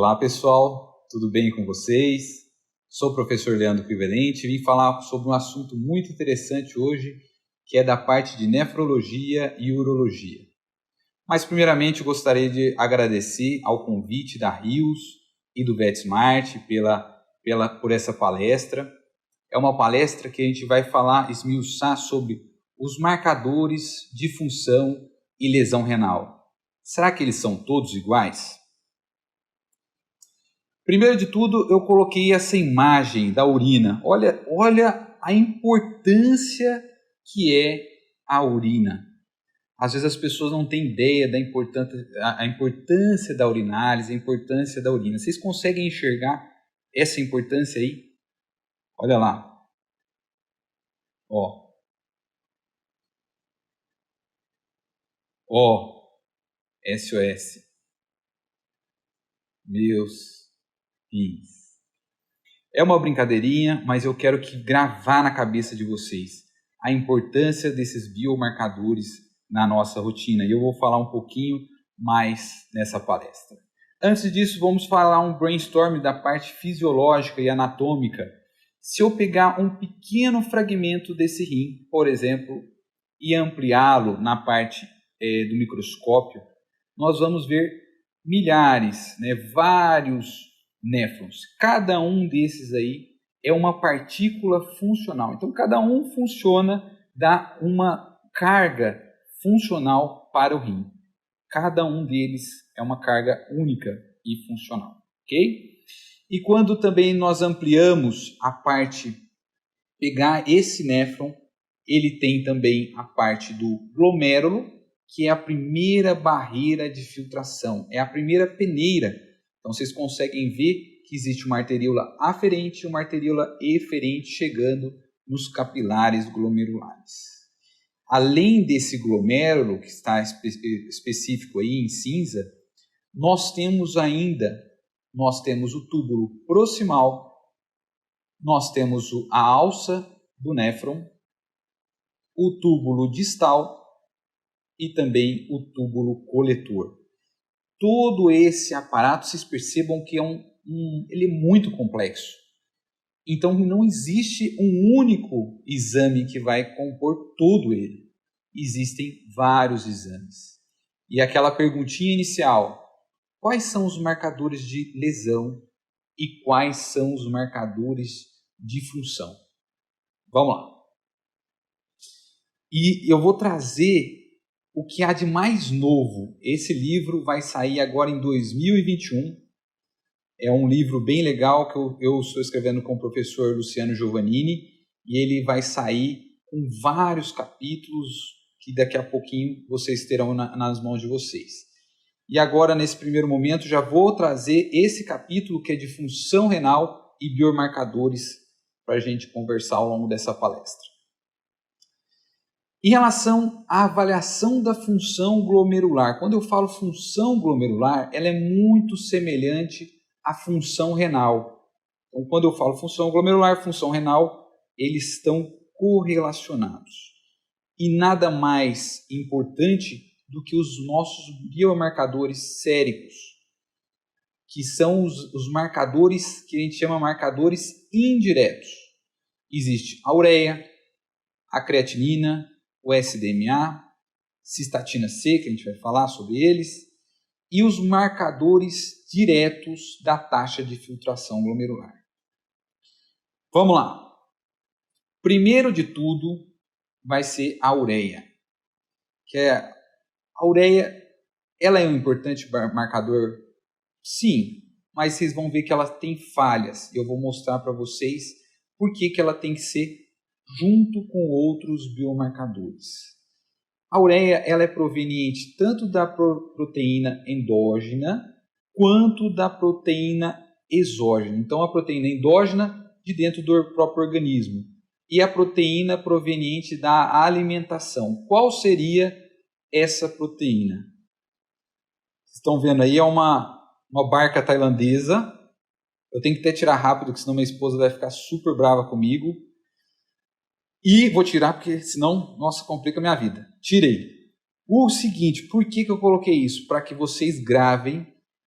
Olá pessoal, tudo bem com vocês? Sou o professor Leandro Privalente e vim falar sobre um assunto muito interessante hoje, que é da parte de nefrologia e urologia. Mas primeiramente eu gostaria de agradecer ao convite da Rios e do VetSmart por essa palestra. É uma palestra que a gente vai esmiuçar sobre os marcadores de função e lesão renal. Será que eles são todos iguais? Primeiro de tudo, eu coloquei essa imagem da urina. Olha a importância que é a urina. Às vezes as pessoas não têm ideia da importância da urinálise, a importância da urina. Vocês conseguem enxergar essa importância aí? Olha lá. SOS. Meus rins. É uma brincadeirinha, mas eu quero gravar na cabeça de vocês a importância desses biomarcadores na nossa rotina. E eu vou falar um pouquinho mais nessa palestra. Antes disso, vamos falar um brainstorm da parte fisiológica e anatômica. Se eu pegar um pequeno fragmento desse rim, por exemplo, e ampliá-lo na parte do microscópio, nós vamos ver milhares, vários néfrons. Cada um desses aí é uma partícula funcional. Então, cada um funciona, dá uma carga funcional para o rim. Cada um deles é uma carga única e funcional, ok? E quando também nós ampliamos a parte, pegar esse néfron, ele tem também a parte do glomérulo, que é a primeira barreira de filtração, é a primeira peneira. Então, vocês conseguem ver que existe uma arteríola aferente e uma arteríola eferente chegando nos capilares glomerulares. Além desse glomérulo, que está específico aí em cinza, nós temos o túbulo proximal, nós temos a alça do néfron, o túbulo distal e também o túbulo coletor. Todo esse aparato, vocês percebam que ele é muito complexo. Então, não existe um único exame que vai compor todo ele. Existem vários exames. E aquela perguntinha inicial, quais são os marcadores de lesão e quais são os marcadores de função? Vamos lá. E eu vou trazer o que há de mais novo. Esse livro vai sair agora em 2021. É um livro bem legal que eu estou escrevendo com o professor Luciano Giovannini e ele vai sair com vários capítulos que daqui a pouquinho vocês terão nas mãos de vocês. E agora, nesse primeiro momento, já vou trazer esse capítulo que é de função renal e biomarcadores para a gente conversar ao longo dessa palestra. Em relação à avaliação da função glomerular, quando eu falo função glomerular, ela é muito semelhante à função renal. Então, quando eu falo função glomerular, função renal, eles estão correlacionados. E nada mais importante do que os nossos biomarcadores séricos, que são os marcadores que a gente chama marcadores indiretos. Existe a ureia, a creatinina, o SDMA, cistatina C, que a gente vai falar sobre eles, e os marcadores diretos da taxa de filtração glomerular. Vamos lá. Primeiro de tudo vai ser a ureia. A ureia, ela é um importante marcador? Sim, mas vocês vão ver que ela tem falhas. Eu vou mostrar para vocês por que ela tem que ser junto com outros biomarcadores. A ureia ela é proveniente tanto da proteína endógena quanto da proteína exógena. Então, a proteína endógena de dentro do próprio organismo e a proteína proveniente da alimentação. Qual seria essa proteína? Vocês estão vendo aí, é uma barca tailandesa. Eu tenho que até tirar rápido, porque senão minha esposa vai ficar super brava comigo. E vou tirar porque senão, nossa, complica a minha vida. Tirei. O seguinte, por que eu coloquei isso? Para que vocês gravem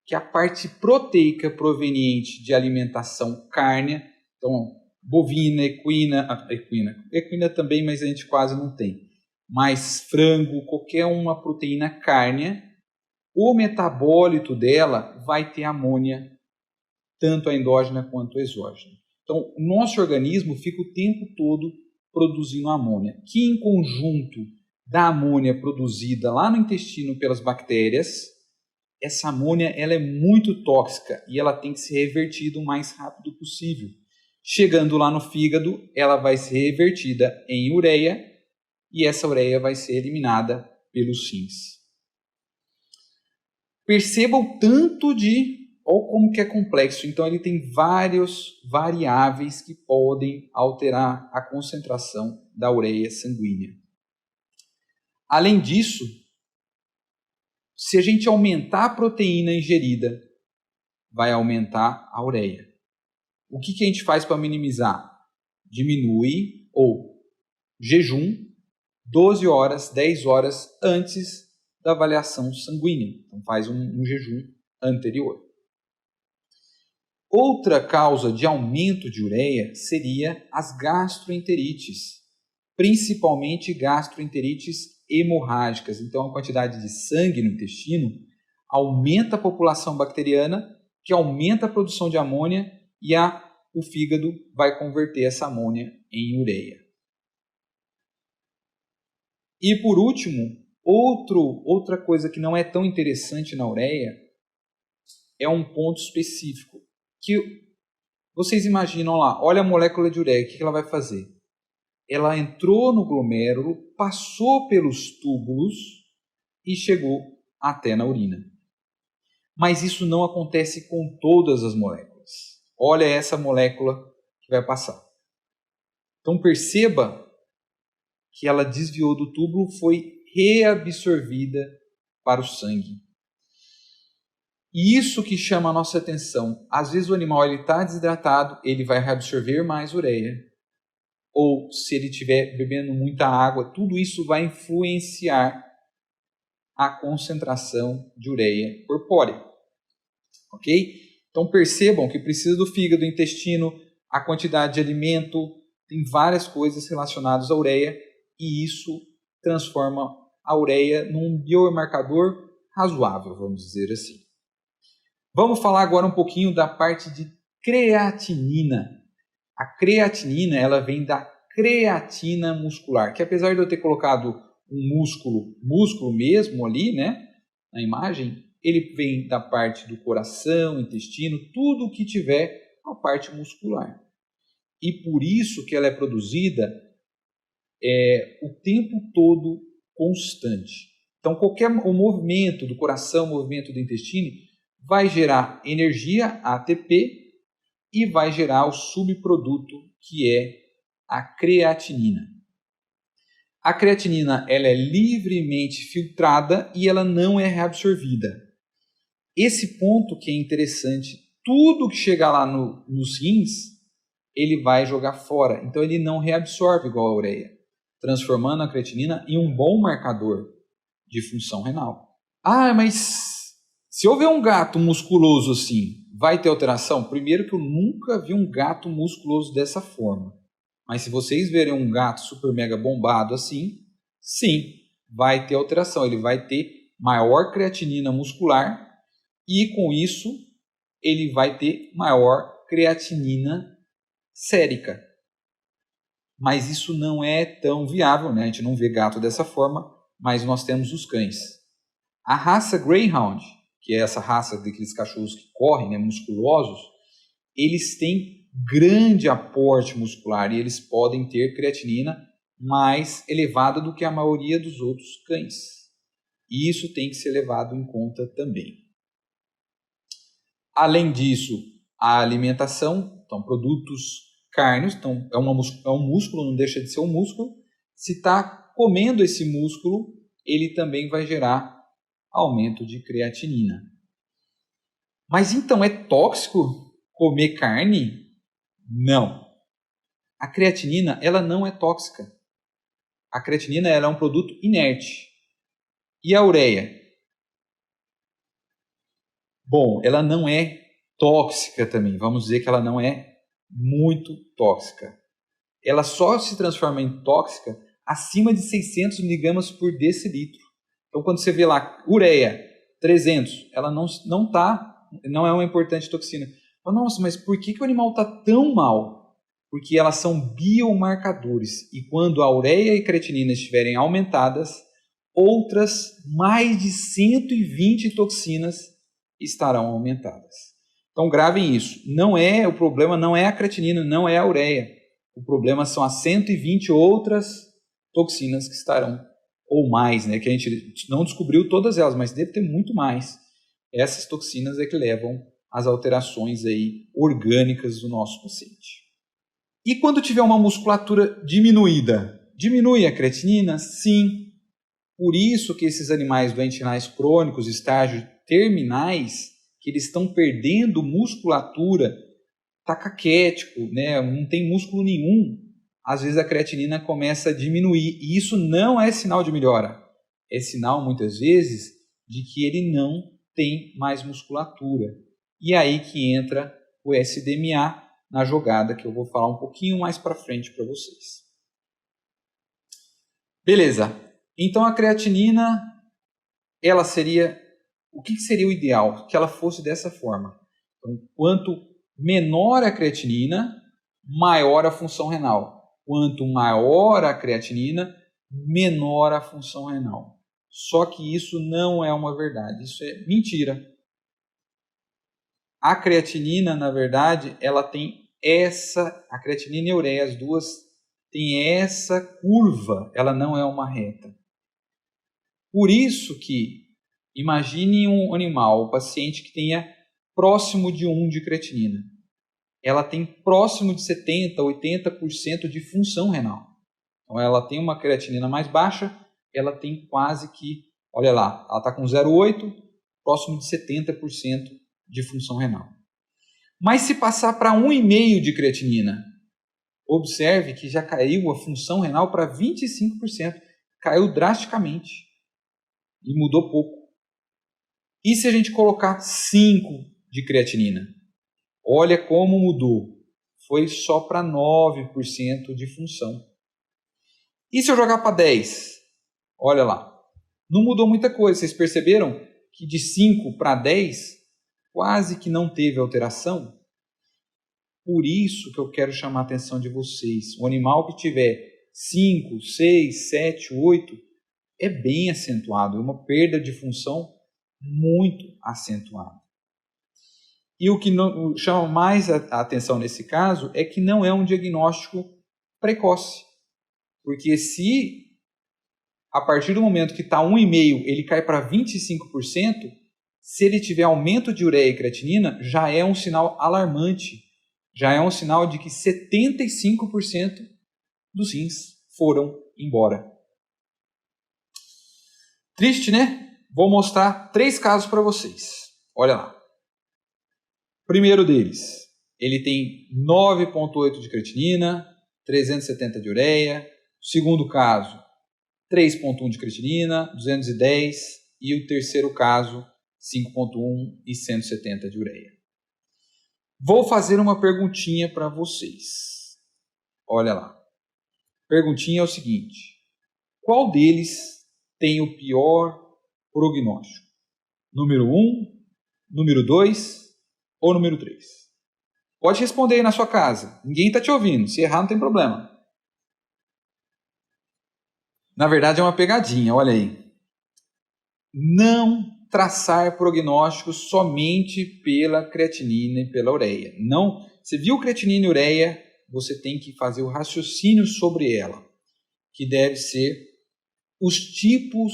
que a parte proteica proveniente de alimentação cárnea, então bovina, equina também, mas a gente quase não tem, mas frango, qualquer uma proteína cárnea, o metabólito dela vai ter amônia, tanto a endógena quanto a exógena. Então, o nosso organismo fica o tempo todo produzindo amônia, que em conjunto da amônia produzida lá no intestino pelas bactérias, essa amônia ela é muito tóxica e ela tem que ser revertida o mais rápido possível. Chegando lá no fígado, ela vai ser revertida em ureia e essa ureia vai ser eliminada pelos rins. Perceba o tanto de... Olha como que é complexo. Então, ele tem várias variáveis que podem alterar a concentração da ureia sanguínea. Além disso, se a gente aumentar a proteína ingerida, vai aumentar a ureia. O que a gente faz para minimizar? Diminui ou jejum 12 horas, 10 horas antes da avaliação sanguínea. Então, faz um jejum anterior. Outra causa de aumento de ureia seria as gastroenterites, principalmente gastroenterites hemorrágicas. Então, a quantidade de sangue no intestino aumenta a população bacteriana, que aumenta a produção de amônia e o fígado vai converter essa amônia em ureia. E por último, outra coisa que não é tão interessante na ureia é um ponto específico. Que vocês imaginam lá, olha a molécula de ureia, o que ela vai fazer? Ela entrou no glomérulo, passou pelos túbulos e chegou até na urina. Mas isso não acontece com todas as moléculas. Olha essa molécula que vai passar. Então perceba que ela desviou do túbulo, foi reabsorvida para o sangue. E isso que chama a nossa atenção. Às vezes o animal está desidratado, ele vai reabsorver mais ureia. Ou se ele estiver bebendo muita água, tudo isso vai influenciar a concentração de ureia corpórea. Ok? Então percebam que precisa do fígado, do intestino, a quantidade de alimento, tem várias coisas relacionadas à ureia e isso transforma a ureia num biomarcador razoável, vamos dizer assim. Vamos falar agora um pouquinho da parte de creatinina. A creatinina ela vem da creatina muscular, que apesar de eu ter colocado um músculo mesmo ali, né, na imagem, ele vem da parte do coração, intestino, tudo que tiver a parte muscular. E por isso que ela é produzida o tempo todo constante. Então, o movimento do coração, o movimento do intestino, vai gerar energia, ATP, e vai gerar o subproduto, que é a creatinina. A creatinina ela é livremente filtrada e ela não é reabsorvida. Esse ponto que é interessante, tudo que chegar lá nos rins, ele vai jogar fora. Então, ele não reabsorve igual a ureia, transformando a creatinina em um bom marcador de função renal. Ah, mas se houver um gato musculoso assim, vai ter alteração? Primeiro que eu nunca vi um gato musculoso dessa forma. Mas se vocês verem um gato super mega bombado assim, sim, vai ter alteração. Ele vai ter maior creatinina muscular e com isso ele vai ter maior creatinina sérica. Mas isso não é tão viável, né? A gente não vê gato dessa forma, mas nós temos os cães. A raça Greyhound, que é essa raça daqueles cachorros que correm, né, musculosos, eles têm grande aporte muscular e eles podem ter creatinina mais elevada do que a maioria dos outros cães. E isso tem que ser levado em conta também. Além disso, a alimentação, então produtos cárneos, então é um músculo, não deixa de ser um músculo. Se está comendo esse músculo, ele também vai gerar aumento de creatinina. Mas então é tóxico comer carne? Não. A creatinina ela não é tóxica. A creatinina ela é um produto inerte. E a ureia? Bom, ela não é tóxica também. Vamos dizer que ela não é muito tóxica. Ela só se transforma em tóxica acima de 600 miligramas por decilitro. Então, quando você vê lá ureia 300, ela não é uma importante toxina. Nossa, mas por que o animal está tão mal? Porque elas são biomarcadores. E quando a ureia e creatinina estiverem aumentadas, outras mais de 120 toxinas estarão aumentadas. Então gravem isso. O problema não é a creatinina, não é a ureia. O problema são as 120 outras toxinas que estarão, ou mais, né? Que a gente não descobriu todas elas, mas deve ter muito mais. Essas toxinas é que levam às alterações aí orgânicas do nosso paciente. E quando tiver uma musculatura diminuída, diminui a creatinina? Sim. Por isso que esses animais doentes renais crônicos, estágios terminais, que eles estão perdendo musculatura, está caquético, né? Não tem músculo nenhum, às vezes a creatinina começa a diminuir. E isso não é sinal de melhora. É sinal, muitas vezes, de que ele não tem mais musculatura. E aí que entra o SDMA na jogada, que eu vou falar um pouquinho mais para frente para vocês. Beleza. Então a creatinina, ela seria... O que seria o ideal? Que ela fosse dessa forma. Então, quanto menor a creatinina, maior a função renal. Quanto maior a creatinina, menor a função renal. Só que isso não é uma verdade, isso é mentira. A creatinina, na verdade, ela tem a creatinina e a ureia, as duas têm essa curva, ela não é uma reta. Por isso que, imagine um animal, um paciente que tenha próximo de 1 de creatinina. Ela tem próximo de 70%, 80% de função renal. Então, ela tem uma creatinina mais baixa, ela tem quase que, olha lá, ela está com 0,8, próximo de 70% de função renal. Mas se passar para 1,5 de creatinina, observe que já caiu a função renal para 25%. Caiu drasticamente e mudou pouco. E se a gente colocar 5 de creatinina? Olha como mudou. Foi só para 9% de função. E se eu jogar para 10? Olha lá. Não mudou muita coisa. Vocês perceberam que de 5 para 10 quase que não teve alteração? Por isso que eu quero chamar a atenção de vocês. O animal que tiver 5, 6, 7, 8 é bem acentuado. É uma perda de função muito acentuada. E o que chama mais a atenção nesse caso é que não é um diagnóstico precoce. Porque se a partir do momento que está 1,5 ele cai para 25%, se ele tiver aumento de ureia e creatinina, já é um sinal alarmante. Já é um sinal de que 75% dos rins foram embora. Triste, né? Vou mostrar 3 casos para vocês. Olha lá. Primeiro deles, ele tem 9,8 de creatinina, 370 de ureia. Segundo caso, 3,1 de creatinina, 210. E o terceiro caso, 5,1 e 170 de ureia. Vou fazer uma perguntinha para vocês. Olha lá. Perguntinha é o seguinte. Qual deles tem o pior prognóstico? Número 1, número 2 ou número 3? Pode responder aí na sua casa. Ninguém está te ouvindo. Se errar, não tem problema. Na verdade, é uma pegadinha. Olha aí. Não traçar prognósticos somente pela creatinina e pela ureia. Não. Você viu creatinina e ureia, você tem que fazer o raciocínio sobre ela, que deve ser os tipos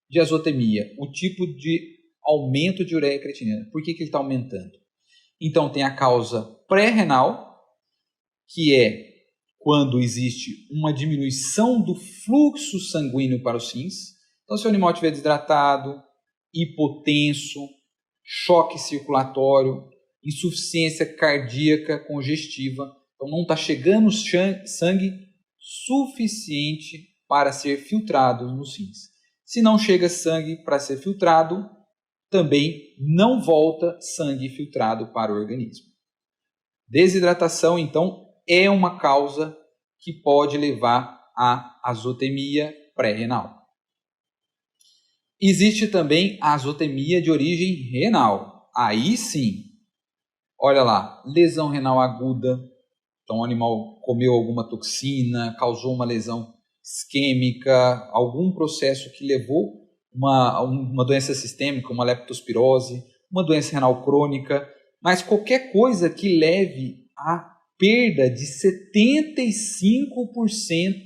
de azotemia, o tipo de aumento de ureia e creatinina. Por que ele está aumentando? Então, tem a causa pré-renal, que é quando existe uma diminuição do fluxo sanguíneo para os rins. Então, se o animal estiver desidratado, hipotenso, choque circulatório, insuficiência cardíaca congestiva, então não está chegando sangue suficiente para ser filtrado nos rins. Se não chega sangue para ser filtrado, também não volta sangue filtrado para o organismo. Desidratação, então, é uma causa que pode levar à azotemia pré-renal. Existe também a azotemia de origem renal. Aí sim, olha lá, lesão renal aguda. Então, o animal comeu alguma toxina, causou uma lesão isquêmica, algum processo que levou uma doença sistêmica, uma leptospirose, uma doença renal crônica, mas qualquer coisa que leve à perda de 75%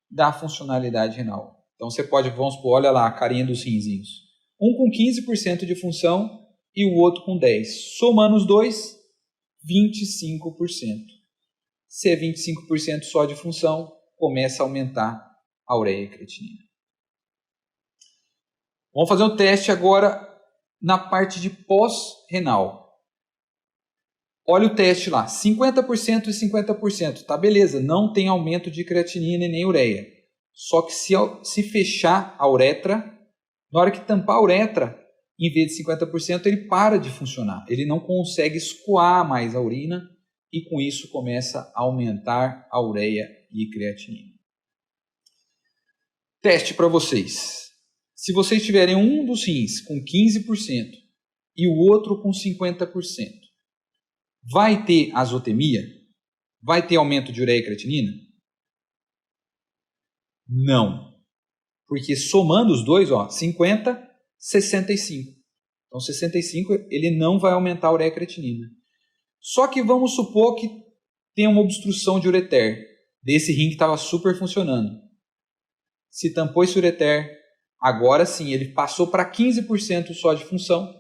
da funcionalidade renal. Então, você pode, vamos supor, olha lá a carinha dos rinzinhos. Um com 15% de função e o outro com 10%. Somando os dois, 25%. Se é 25% só de função, começa a aumentar a ureia e creatinina. Vamos fazer um teste agora na parte de pós-renal. Olha o teste lá, 50% e 50%. Tá, beleza, não tem aumento de creatinina e nem ureia. Só que se fechar a uretra, na hora que tampar a uretra, em vez de 50%, ele para de funcionar. Ele não consegue escoar mais a urina e com isso começa a aumentar a ureia e creatinina. Teste para vocês. Se vocês tiverem um dos rins com 15% e o outro com 50%, vai ter azotemia? Vai ter aumento de ureia e creatinina? Não. Porque somando os dois, 50, 65. Então 65 ele não vai aumentar a ureia e creatinina. Só que vamos supor que tem uma obstrução de ureter, desse rim que estava super funcionando. Se tampou esse ureter, agora sim, ele passou para 15% só de função,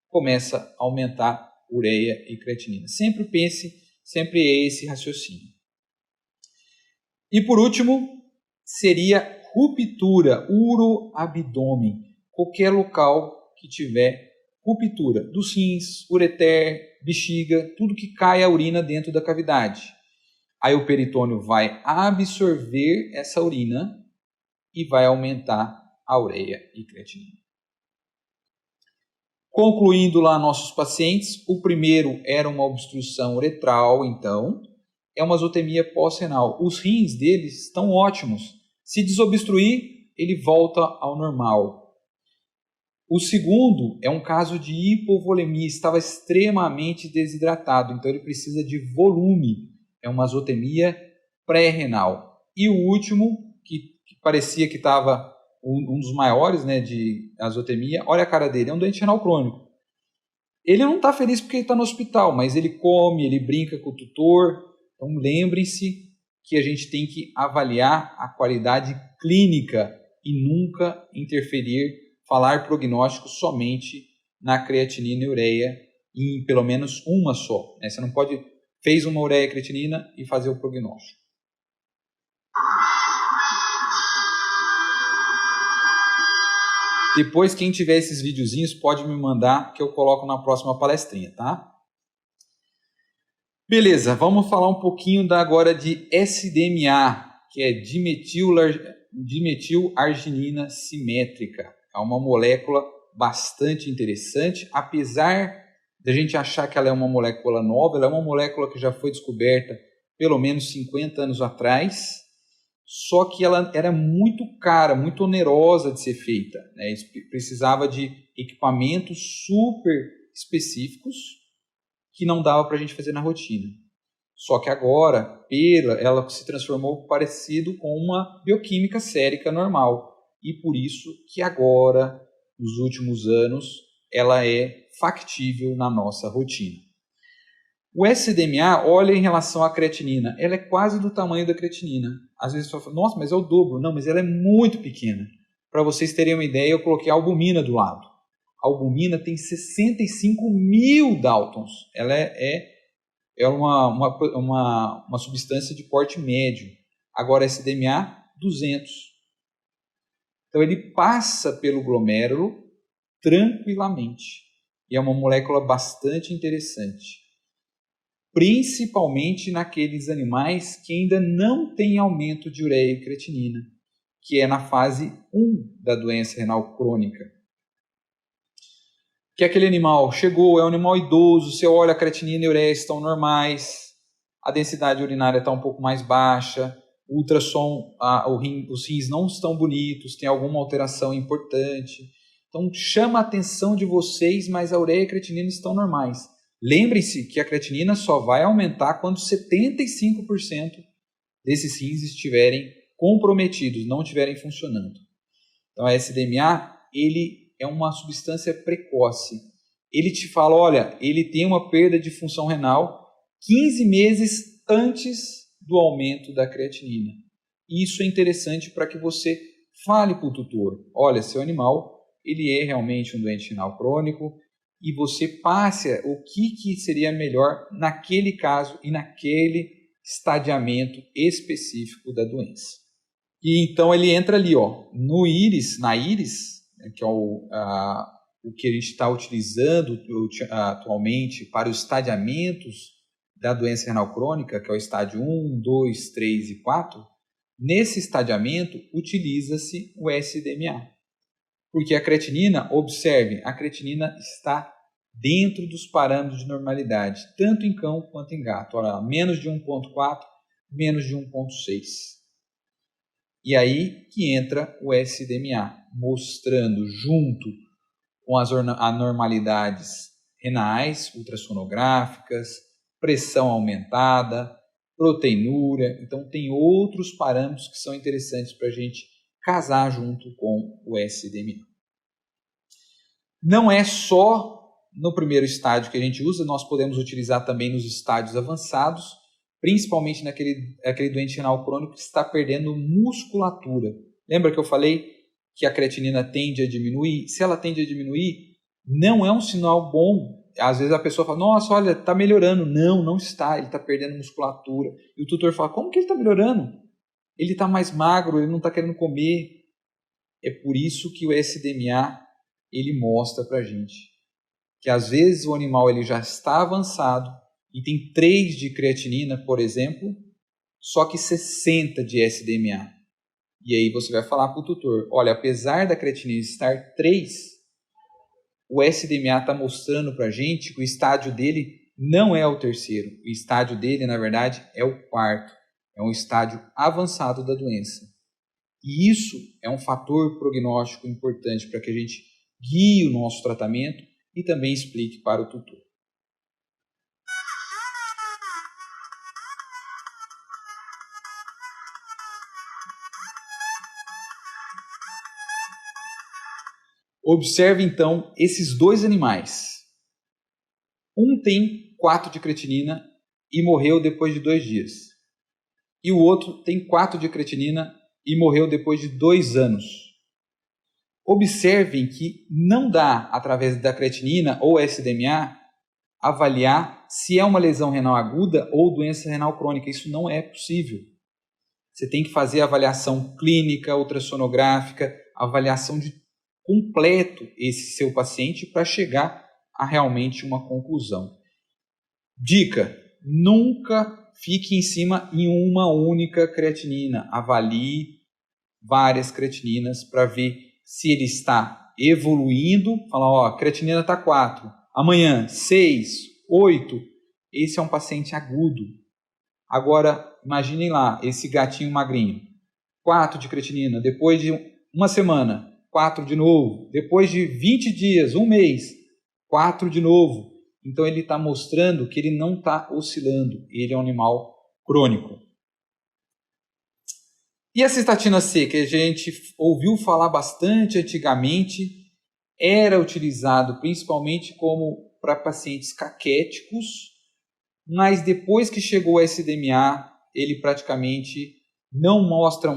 começa a aumentar ureia e creatinina. Sempre é esse raciocínio. E por último, seria ruptura, uroabdômen, qualquer local que tiver ruptura dos rins, ureter, bexiga, tudo que cai a urina dentro da cavidade. Aí o peritônio vai absorver essa urina e vai aumentar a ureia e creatinina. Concluindo lá nossos pacientes, o primeiro era uma obstrução uretral, então, é uma azotemia pós-renal. Os rins deles estão ótimos. Se desobstruir, ele volta ao normal. O segundo é um caso de hipovolemia, estava extremamente desidratado, então ele precisa de volume. É uma azotemia pré-renal. E o último, que parecia que estava um dos maiores, né, de azotemia, olha a cara dele, é um doente renal crônico. Ele não está feliz porque ele está no hospital, mas ele come, ele brinca com o tutor. Então lembrem-se que a gente tem que avaliar a qualidade clínica e nunca interferir, falar prognóstico somente na creatinina e ureia, em pelo menos uma só. Né? Você não pode, fez uma ureia e creatinina e fazer o prognóstico. Depois, quem tiver esses videozinhos pode me mandar que eu coloco na próxima palestrinha, tá? Beleza, vamos falar um pouquinho agora de SDMA, que é dimetilarginina simétrica. É uma molécula bastante interessante, apesar de a gente achar que ela é uma molécula nova, ela é uma molécula que já foi descoberta pelo menos 50 anos atrás, só que ela era muito cara, muito onerosa de ser feita. Né? Precisava de equipamentos super específicos que não dava para a gente fazer na rotina. Só que agora, ela se transformou parecido com uma bioquímica sérica normal. E por isso que agora, nos últimos anos, ela é factível na nossa rotina. O SDMA, olha em relação à creatinina, ela é quase do tamanho da creatinina. Às vezes você fala, nossa, mas é o dobro. Não, mas ela é muito pequena. Para vocês terem uma ideia, eu coloquei a albumina do lado. A albumina tem 65.000 Daltons. Ela é uma substância de porte médio. Agora, SDMA, 200. Então, ele passa pelo glomérulo tranquilamente. E é uma molécula bastante interessante. Principalmente naqueles animais que ainda não têm aumento de ureia e creatinina, que é na fase 1 da doença renal crônica. que aquele animal chegou, é um animal idoso, você olha a creatinina e a ureia estão normais, a densidade urinária está um pouco mais baixa, o ultrassom, os rins não estão bonitos, tem alguma alteração importante. Então chama a atenção de vocês, mas a ureia e a creatinina estão normais. Lembrem-se que a creatinina só vai aumentar quando 75% desses rins estiverem comprometidos, não estiverem funcionando. Então a SDMA, ele é uma substância precoce. Ele te fala, olha, ele tem uma perda de função renal 15 meses antes do aumento da creatinina. Isso é interessante para que você fale para o tutor, olha, seu animal, ele é realmente um doente renal crônico, e você passe o que seria melhor naquele caso e naquele estadiamento específico da doença. E então ele entra ali, ó, no íris, na íris, que é o que a gente está utilizando atualmente para os estadiamentos da doença renal crônica, que é o estádio 1, 2, 3 e 4, nesse estadiamento utiliza-se o SDMA. Porque a creatinina, observe, a creatinina está dentro dos parâmetros de normalidade, tanto em cão quanto em gato. Olha, menos de 1,4, menos de 1,6. E aí que entra o SDMA, mostrando junto com as anormalidades renais, ultrassonográficas, pressão aumentada, proteinúria. Então tem outros parâmetros que são interessantes para a gente casar junto com o SDMA. Não é só no primeiro estágio que a gente usa, nós podemos utilizar também nos estádios avançados, principalmente naquele doente renal crônico que está perdendo musculatura. Lembra que eu falei que a creatinina tende a diminuir? Se ela tende a diminuir, não é um sinal bom. Às vezes a pessoa fala, nossa, olha, está melhorando. Não, não está, ele está perdendo musculatura. E o tutor fala, como que ele está melhorando? Ele está mais magro, ele não está querendo comer. É por isso que o SDMA ele mostra para a gente que às vezes o animal ele já está avançado e tem 3 de creatinina, por exemplo, só que 60 de SDMA. E aí você vai falar para o tutor, olha, apesar da creatinina estar 3, o SDMA está mostrando para a gente que o estádio dele não é o terceiro. O estádio dele, na verdade, é o 4º. É um estádio avançado da doença. E isso é um fator prognóstico importante para que a gente guie o nosso tratamento e também explique para o tutor. Observe então esses 2 animais. Um tem 4 de creatinina e morreu depois de 2 dias. E o outro tem 4 de creatinina e morreu depois de 2 anos. Observem que não dá, através da creatinina ou SDMA, avaliar se é uma lesão renal aguda ou doença renal crônica. Isso não é possível. Você tem que fazer avaliação clínica, ultrassonográfica, avaliação de completo esse seu paciente para chegar a realmente uma conclusão. Dica, nunca fique em cima em uma única creatinina. Avalie várias creatininas para ver se ele está evoluindo. Fala, ó, a creatinina está 4, amanhã 6, 8. Esse é um paciente agudo. Agora, imaginem lá, esse gatinho magrinho. 4 de creatinina, depois de uma semana, 4 de novo. Depois de 20 dias, um mês, 4 de novo. Então ele está mostrando que ele não está oscilando. Ele é um animal crônico. E a cistatina C, que a gente ouviu falar bastante antigamente, era utilizado principalmente como para pacientes caquéticos, mas depois que chegou o SDMA, ele praticamente não mostra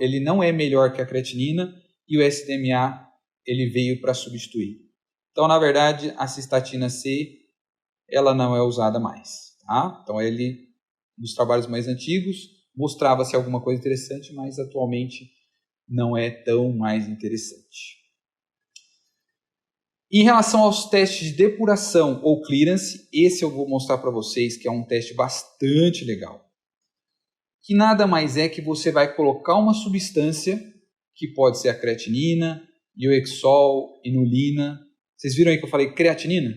ele não é melhor que a creatinina e o SDMA ele veio para substituir. Então, na verdade, a cistatina C ela não é usada mais. Tá? Então, ele, nos trabalhos mais antigos, mostrava-se alguma coisa interessante, mas atualmente não é tão mais interessante. Em relação aos testes de depuração ou clearance, esse eu vou mostrar para vocês que é um teste bastante legal. Que nada mais é que você vai colocar uma substância, que pode ser a creatinina, ioexol, inulina, Vocês viram aí que eu falei creatinina?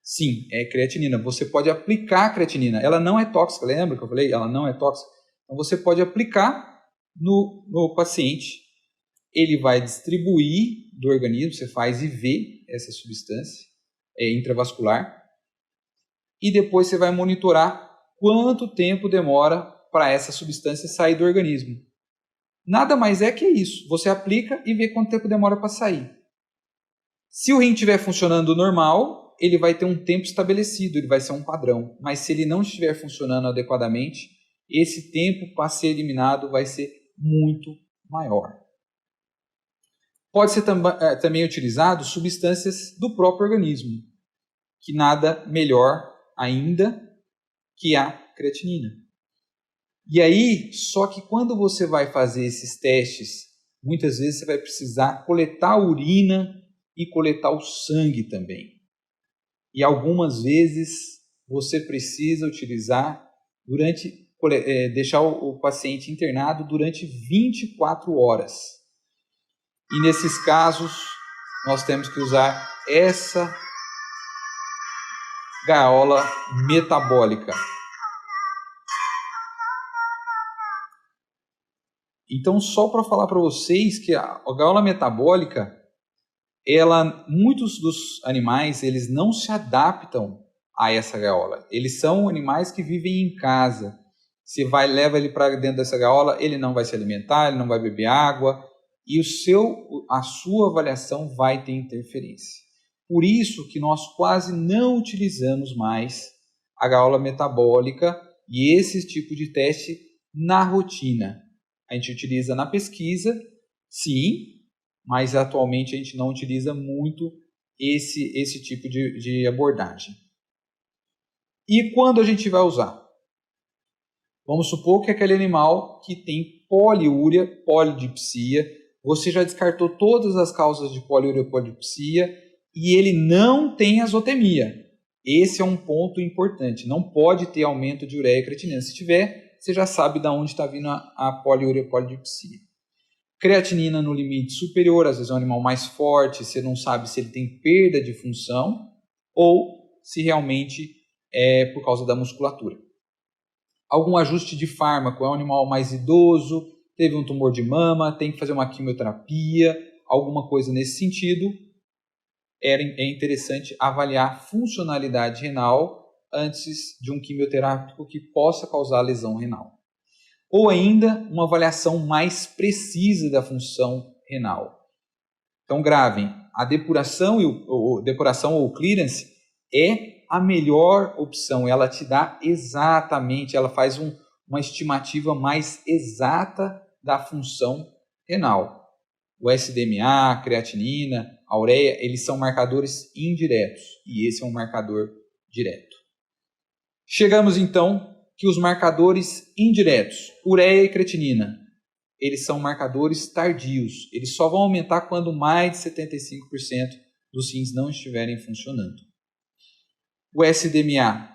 Sim, é creatinina. Você pode aplicar a creatinina. Ela não é tóxica, lembra que eu falei? Ela não é tóxica. Então você pode aplicar no paciente. Ele vai distribuir do organismo, você faz IV, essa substância intravascular, e depois você vai monitorar quanto tempo demora para essa substância sair do organismo. Nada mais é que isso. Você aplica e vê quanto tempo demora para sair. Se o rim estiver funcionando normal, ele vai ter um tempo estabelecido, ele vai ser um padrão. Mas se ele não estiver funcionando adequadamente, esse tempo para ser eliminado vai ser muito maior. Pode ser também utilizado substâncias do próprio organismo, que nada melhor ainda que a creatinina. E aí, só que quando você vai fazer esses testes, muitas vezes você vai precisar coletar a urina e coletar o sangue também. E algumas vezes você precisa utilizar deixar o paciente internado durante 24 horas. E nesses casos, nós temos que usar essa gaiola metabólica. Então, só para falar para vocês que a gaiola metabólica, muitos dos animais, eles não se adaptam a essa gaiola. Eles são animais que vivem em casa. Você leva ele para dentro dessa gaiola, ele não vai se alimentar, ele não vai beber água, e a sua avaliação vai ter interferência. Por isso que nós quase não utilizamos mais a gaiola metabólica e esse tipo de teste na rotina. A gente utiliza na pesquisa, sim, mas atualmente a gente não utiliza muito esse tipo de abordagem. E quando a gente vai usar? Vamos supor que aquele animal que tem poliúria, polidipsia, você já descartou todas as causas de poliúria e polidipsia e ele não tem azotemia. Esse é um ponto importante. Não pode ter aumento de ureia e creatinina. Se tiver, você já sabe de onde está vindo a poliúria e polidipsia. Creatinina no limite superior, às vezes é um animal mais forte, você não sabe se ele tem perda de função ou se realmente é por causa da musculatura. Algum ajuste de fármaco, é um animal mais idoso, teve um tumor de mama, tem que fazer uma quimioterapia, alguma coisa nesse sentido, é interessante avaliar a funcionalidade renal antes de um quimioterápico que possa causar lesão renal. Ou ainda, uma avaliação mais precisa da função renal. Então, gravem, a depuração ou clearance é a melhor opção. Ela te dá exatamente, ela faz uma estimativa mais exata da função renal. O SDMA, a creatinina, a ureia, eles são marcadores indiretos e esse é um marcador direto. Chegamos então que os marcadores indiretos, ureia e creatinina, eles são marcadores tardios. Eles só vão aumentar quando mais de 75% dos rins não estiverem funcionando. O SDMA,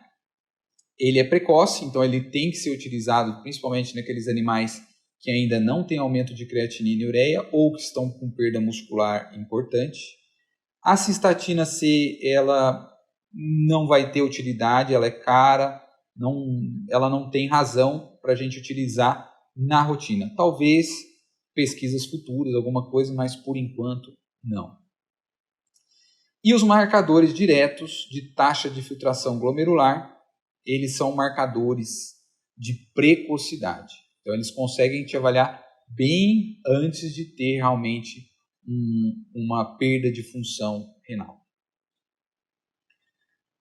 ele é precoce, então ele tem que ser utilizado principalmente naqueles animais que ainda não têm aumento de creatinina e ureia ou que estão com perda muscular importante. A cistatina C, ela não vai ter utilidade, ela é cara, ela não tem razão para a gente utilizar na rotina. Talvez pesquisas futuras, alguma coisa, mas por enquanto não. E os marcadores diretos de taxa de filtração glomerular, eles são marcadores de precocidade. Então eles conseguem te avaliar bem antes de ter realmente uma perda de função renal.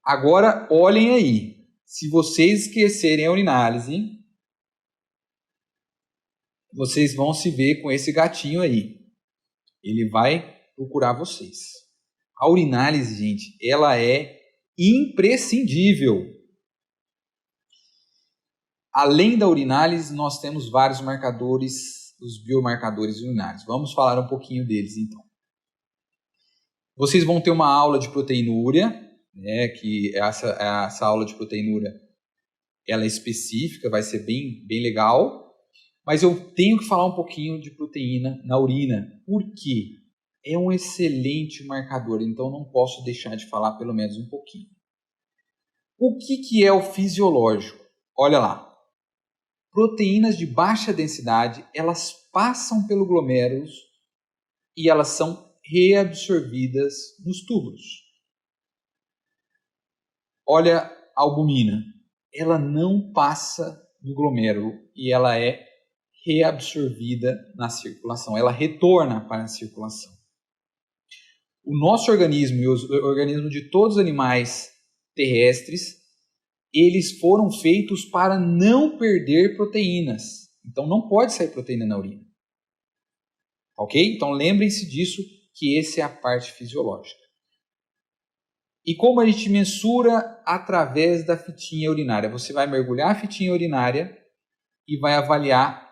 Agora olhem aí. Se vocês esquecerem a urinálise, vocês vão se ver com esse gatinho aí. Ele vai procurar vocês. A urinálise, gente, ela é imprescindível. Além da urinálise, nós temos vários marcadores, os biomarcadores urinários. Vamos falar um pouquinho deles, então. Vocês vão ter uma aula de proteinúria, né, que essa aula de proteinúria ela é específica, vai ser bem legal. Mas eu tenho que falar um pouquinho de proteína na urina. Por quê? é um excelente marcador, então não posso deixar de falar pelo menos um pouquinho. O que é o fisiológico? Olha lá. Proteínas de baixa densidade, elas passam pelo glomérulos e elas são reabsorvidas nos túbulos. Olha a albumina. Ela não passa no glomérulo e ela é reabsorvida na circulação. Ela retorna para a circulação. O nosso organismo e o organismo de todos os animais terrestres, eles foram feitos para não perder proteínas. Então não pode sair proteína na urina. Ok? Então lembrem-se disso, que essa é a parte fisiológica. E como a gente mensura através da fitinha urinária? Você vai mergulhar a fitinha urinária e vai avaliar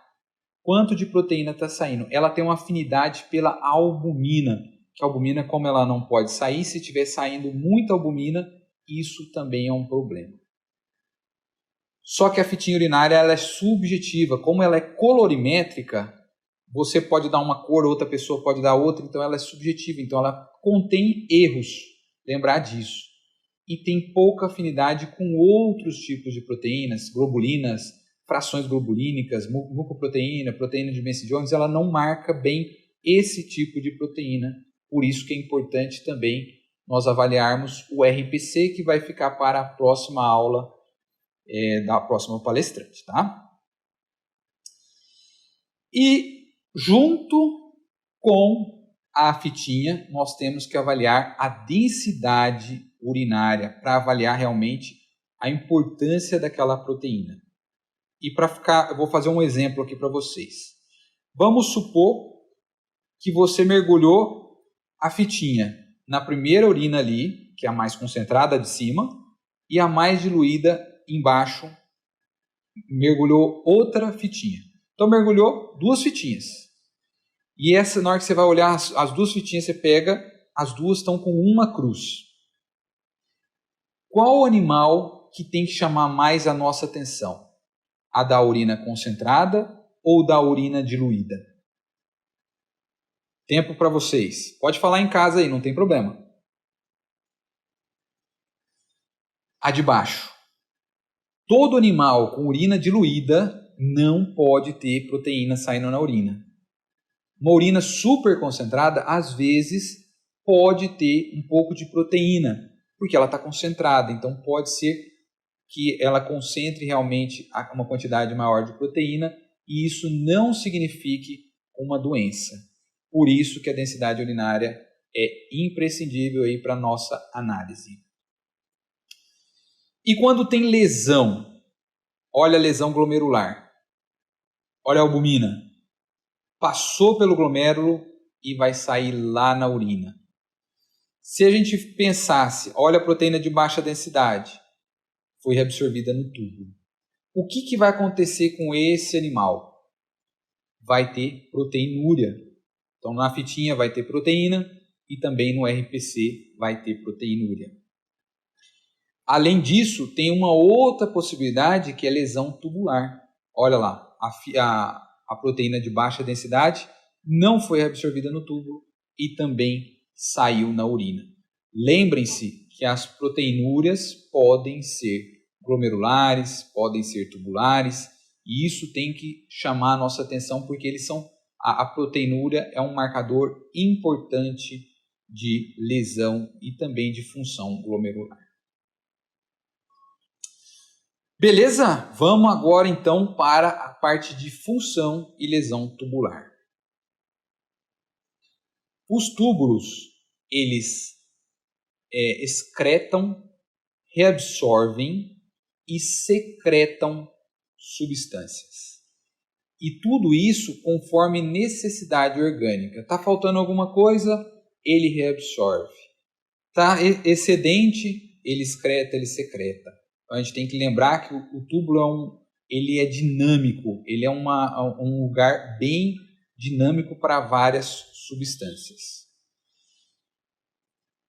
quanto de proteína está saindo. Ela tem uma afinidade pela albumina, que a albumina, como ela não pode sair, se estiver saindo muita albumina, isso também é um problema. Só que a fitinha urinária ela é subjetiva, como ela é colorimétrica, você pode dar uma cor, outra pessoa pode dar outra, então ela é subjetiva, então ela contém erros, lembrar disso. E tem pouca afinidade com outros tipos de proteínas, globulinas, frações globulínicas, mucoproteína, proteína de Messi Jones, ela não marca bem esse tipo de proteína. Por isso que é importante também nós avaliarmos o RPC, que vai ficar para a próxima aula da próxima palestrante, tá? E junto com a fitinha, nós temos que avaliar a densidade urinária para avaliar realmente a importância daquela proteína. E para ficar, eu vou fazer um exemplo aqui para vocês. Vamos supor que você mergulhou a fitinha na primeira urina ali, que é a mais concentrada de cima, e a mais diluída embaixo, mergulhou outra fitinha. Então mergulhou duas fitinhas. E essa, na hora que você vai olhar as duas fitinhas, você pega, as duas estão com uma cruz. Qual animal que tem que chamar mais a nossa atenção? A da urina concentrada ou da urina diluída? Tempo para vocês. Pode falar em casa aí, não tem problema. A de baixo. Todo animal com urina diluída não pode ter proteína saindo na urina. Uma urina super concentrada, às vezes, pode ter um pouco de proteína, porque ela está concentrada. Então, pode ser que ela concentre realmente uma quantidade maior de proteína e isso não signifique uma doença. Por isso que a densidade urinária é imprescindível aí para a nossa análise. E quando tem lesão, olha a lesão glomerular, olha a albumina, passou pelo glomérulo e vai sair lá na urina. Se a gente pensasse, olha a proteína de baixa densidade, foi reabsorvida no túbulo. O que vai acontecer com esse animal? Vai ter proteinúria. Então na fitinha vai ter proteína e também no RPC vai ter proteinúria. Além disso, tem uma outra possibilidade que é lesão tubular. Olha lá, a proteína de baixa densidade não foi reabsorvida no túbulo e também saiu na urina. Lembrem-se que as proteinúrias podem ser glomerulares, podem ser tubulares, e isso tem que chamar a nossa atenção porque eles são a proteinúria é um marcador importante de lesão e também de função glomerular. Beleza? Vamos agora então para a parte de função e lesão tubular. Os túbulos, eles excretam, reabsorvem e secretam substâncias. E tudo isso conforme necessidade orgânica. Está faltando alguma coisa, ele reabsorve. Está excedente, ele excreta, ele secreta. Então a gente tem que lembrar que o túbulo ele é dinâmico, ele é um lugar bem dinâmico para várias substâncias.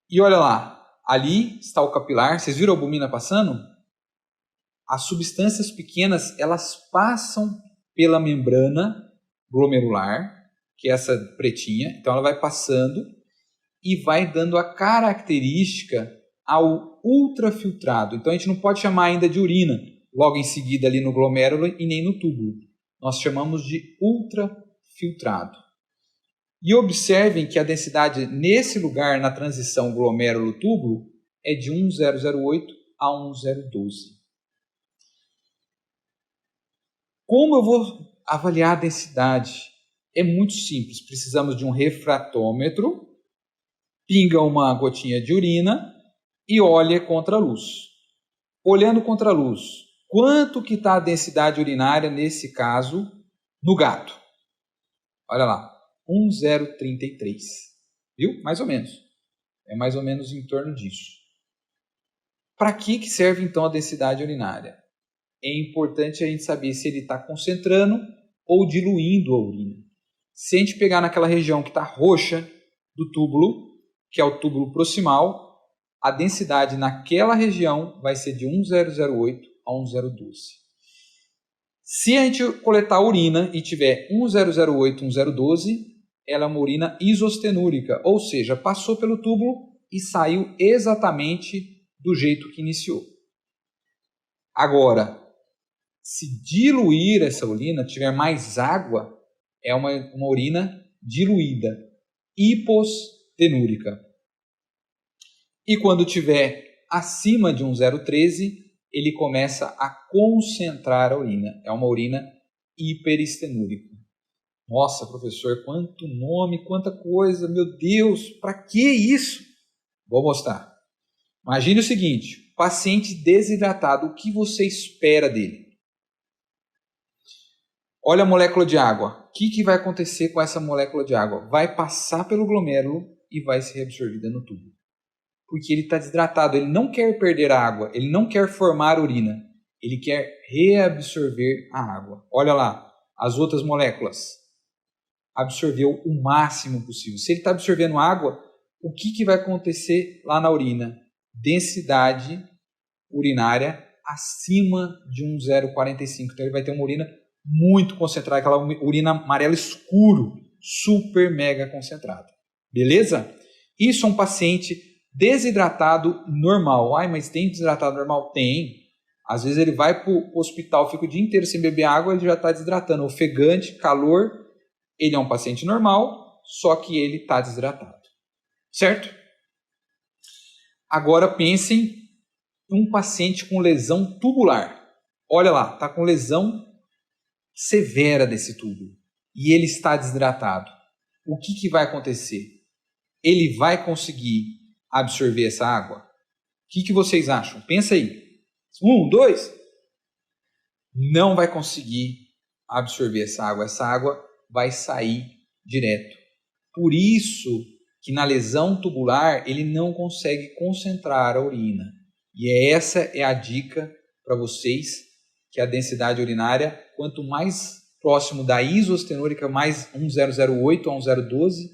E olha lá, ali está o capilar, vocês viram a albumina passando? As substâncias pequenas, elas passam pela membrana glomerular, que é essa pretinha, então ela vai passando e vai dando a característica ao ultrafiltrado. Então a gente não pode chamar ainda de urina, logo em seguida ali no glomérulo e nem no túbulo. Nós chamamos de ultrafiltrado. E observem que a densidade nesse lugar, na transição glomérulo-túbulo, é de 1,008 a 1,012. Como eu vou avaliar a densidade? É muito simples. Precisamos de um refratômetro, pinga uma gotinha de urina e olha contra a luz. Olhando contra a luz, quanto que está a densidade urinária, nesse caso, no gato? Olha lá, 1,033. Viu? Mais ou menos. É mais ou menos em torno disso. Para que serve, então, a densidade urinária? É importante a gente saber se ele está concentrando ou diluindo a urina. Se a gente pegar naquela região que está roxa do túbulo, que é o túbulo proximal, a densidade naquela região vai ser de 1,008 a 1,012. Se a gente coletar a urina e tiver 1,008, 1,012, ela é uma urina isostenúrica, ou seja, passou pelo túbulo e saiu exatamente do jeito que iniciou. Agora, se diluir essa urina, tiver mais água, é uma urina diluída, hipostenúrica. E quando tiver acima de 1,013, ele começa a concentrar a urina. É uma urina hiperistenúrica. Nossa, professor, quanto nome, quanta coisa, meu Deus, para que isso? Vou mostrar. Imagine o seguinte, paciente desidratado, o que você espera dele? Olha a molécula de água. O que vai acontecer com essa molécula de água? Vai passar pelo glomérulo e vai ser reabsorvida no tubo. Porque ele está desidratado, ele não quer perder a água, ele não quer formar urina, ele quer reabsorver a água. Olha lá, as outras moléculas. Absorveu o máximo possível. Se ele está absorvendo água, o que vai acontecer lá na urina? Densidade urinária acima de 1,045. Então ele vai ter uma urina muito concentrada, aquela urina amarelo escuro, super mega concentrada. Beleza? Isso é um paciente desidratado normal. Ai, mas tem desidratado normal? Tem. Às vezes ele vai para o hospital, fica o dia inteiro sem beber água, ele já está desidratando. Ofegante, calor, ele é um paciente normal, só que ele está desidratado. Certo? Agora pensem em um paciente com lesão tubular. Olha lá, está com lesão severa desse tubo e ele está desidratado. O que vai acontecer? Ele vai conseguir absorver essa água? O que vocês acham? Pensa aí. 1, 2. Não vai conseguir absorver essa água. Essa água vai sair direto. Por isso que na lesão tubular ele não consegue concentrar a urina. E essa é a dica para vocês, que a densidade urinária, quanto mais próximo da isostenúrica, mais 1,008 a 1,012,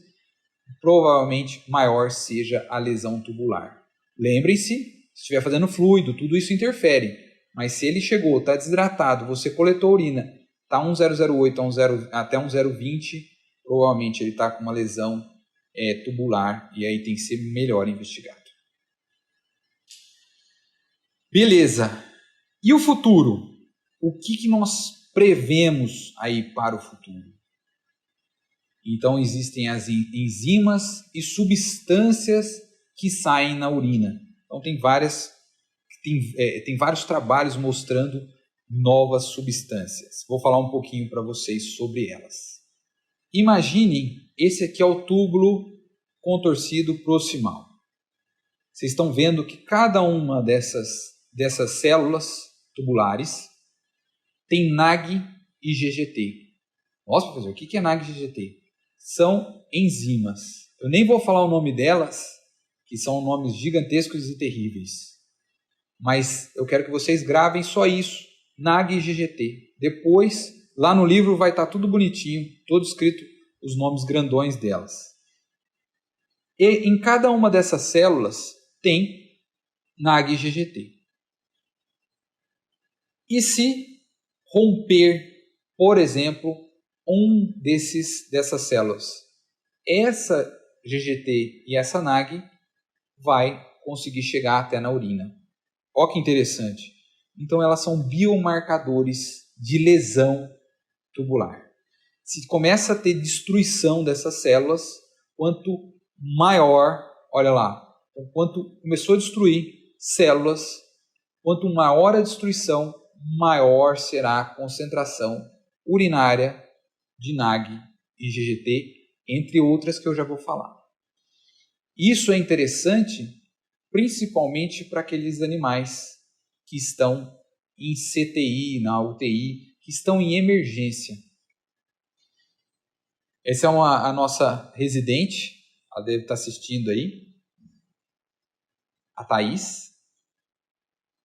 provavelmente maior seja a lesão tubular. Lembrem-se, se estiver fazendo fluido, tudo isso interfere. Mas se ele chegou, está desidratado, você coletou urina, está 1,008 até 1,020, provavelmente ele está com uma lesão tubular e aí tem que ser melhor investigado. Beleza. E o futuro? O que nós prevemos aí para o futuro? Então existem as enzimas e substâncias que saem na urina. Então tem vários trabalhos mostrando novas substâncias. Vou falar um pouquinho para vocês sobre elas. Imaginem, esse aqui é o túbulo contorcido proximal. Vocês estão vendo que cada uma dessas células tubulares tem NAG e GGT. Nossa, professor, o que é NAG e GGT? São enzimas. Eu nem vou falar o nome delas, que são nomes gigantescos e terríveis. Mas eu quero que vocês gravem só isso, NAG e GGT. Depois, lá no livro vai estar tudo bonitinho, todo escrito os nomes grandões delas. E em cada uma dessas células tem NAG e GGT. E se romper, por exemplo, dessas células, essa GGT e essa NAG vai conseguir chegar até na urina. Olha que interessante. Então, elas são biomarcadores de lesão tubular. Se começa a ter destruição dessas células, quanto maior, olha lá, quanto começou a destruir células, quanto maior a destruição, maior será a concentração urinária de NAG e GGT, entre outras que eu já vou falar. Isso é interessante, principalmente para aqueles animais que estão em CTI, na UTI, que estão em emergência. Essa é a nossa residente, ela deve estar assistindo aí, a Thaís.